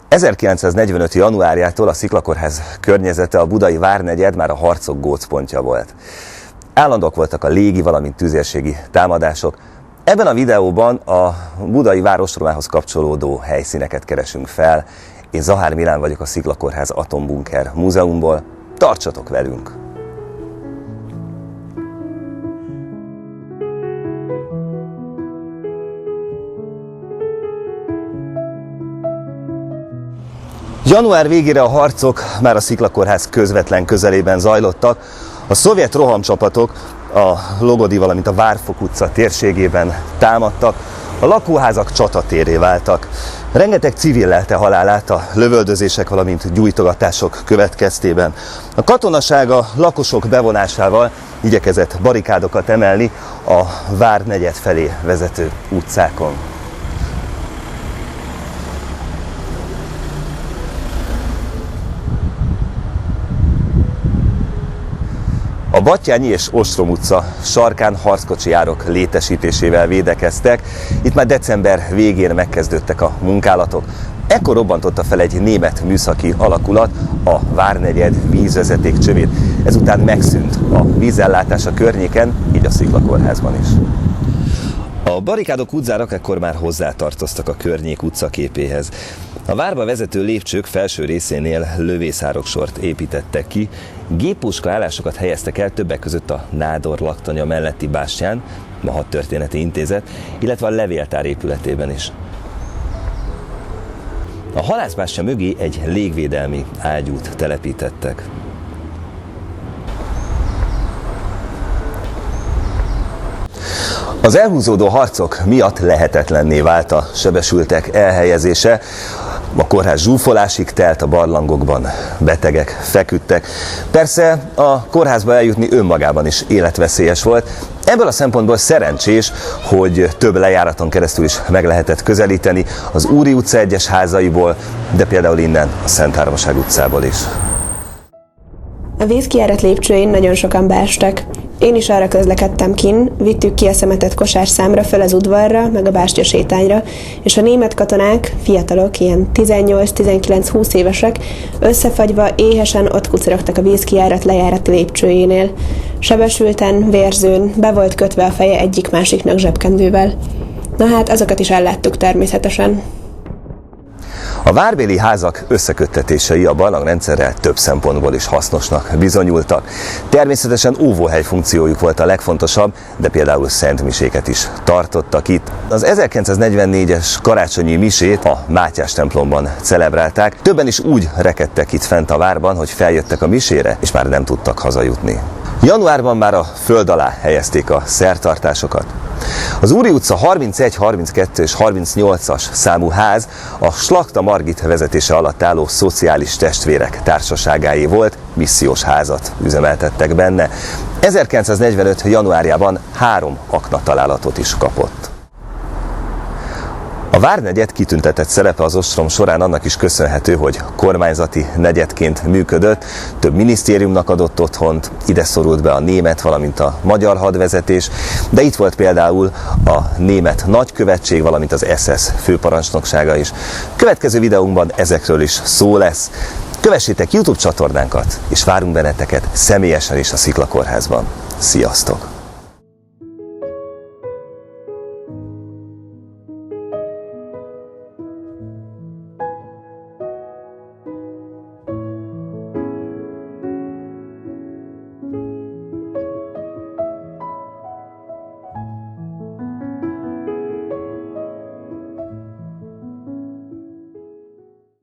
1945. januárjától a Sziklakórház környezete, a budai várnegyed már a harcok gócpontja volt. Állandóak voltak a légi, valamint tüzérségi támadások. Ebben a videóban a budai városromához kapcsolódó helyszíneket keresünk fel. Én Zahár Milán vagyok a Sziklakórház Atombunker Múzeumból. Tartsatok velünk! Január végére a harcok már a Sziklakórház közvetlen közelében zajlottak. A szovjet rohamcsapatok a Logodi, valamint a Várfok utca térségében támadtak, a lakóházak csatatérré váltak. Rengeteg civil lelte halálát a lövöldözések, valamint gyújtogatások következtében. A katonaság a lakosok bevonásával igyekezett barikádokat emelni a várnegyed felé vezető utcákon. A Batthyány és Ostrom utca sarkán harckocsi járok létesítésével védekeztek. Itt már december végén megkezdődtek a munkálatok. Ekkor robbantotta fel egy német műszaki alakulat a várnegyed vízvezeték csövét. Ezután megszűnt a vízellátás a környéken, így a Sziklakórházban is. A barikádok, utzárak ekkor már hozzátartoztak a környék utcaképéhez. A várba vezető lépcsők felső részénél lövészároksort építettek ki, géppuska állásokat helyeztek el többek között a Nádor laktanya melletti bástyán, a Hadtörténeti Intézet, illetve a levéltár épületében is. A halászbástya mögé egy légvédelmi ágyút telepítettek. Az elhúzódó harcok miatt lehetetlenné vált a sebesültek elhelyezése. A kórház zsúfolásig telt, a barlangokban betegek feküdtek. Persze a kórházba eljutni önmagában is életveszélyes volt. Ebből a szempontból szerencsés, hogy több lejáraton keresztül is meg lehetett közelíteni az Úri utca egyes házaiból, de például innen a Szent Háromság utcából is. A vízkijárat lépcsőjén nagyon sokan beestek. Én is arra közlekedtem kinn, vittük ki a szemetet kosárszámra föl az udvarra, meg a bástya sétányra, és a német katonák, fiatalok, ilyen 18-19-20 évesek, összefagyva éhesen ott kucorogtak a vízkijárat lejárati lépcsőjénél. Sebesülten, vérzőn, be volt kötve a feje egyik-másiknak zsebkendővel. Na hát, azokat is elláttuk természetesen. A várbéli házak összeköttetései a barlangrendszerrel több szempontból is hasznosnak bizonyultak. Természetesen óvóhely funkciójuk volt a legfontosabb, de például szentmiséket is tartottak itt. Az 1944-es karácsonyi misét a Mátyás templomban celebrálták. Többen is úgy rekedtek itt fent a várban, hogy feljöttek a misére, és már nem tudtak hazajutni. Januárban már a föld alá helyezték a szertartásokat. Az Úri utca 31, 32 és 38-as számú ház a Slakta Margit vezetése alatt álló Szociális Testvérek Társaságáé volt, missziós házat üzemeltettek benne. 1945. januárjában 3 aknatalálatot is kapott. A várnegyed kitüntetett szerepe az ostrom során annak is köszönhető, hogy kormányzati negyedként működött, több minisztériumnak adott otthont, ide szorult be a német, valamint a magyar hadvezetés, de itt volt például a német nagykövetség, valamint az SS főparancsnoksága is. Következő videónkban ezekről is szó lesz. Kövessétek YouTube csatornánkat, és várunk benneteket személyesen is a Sziklakórházban. Sziasztok!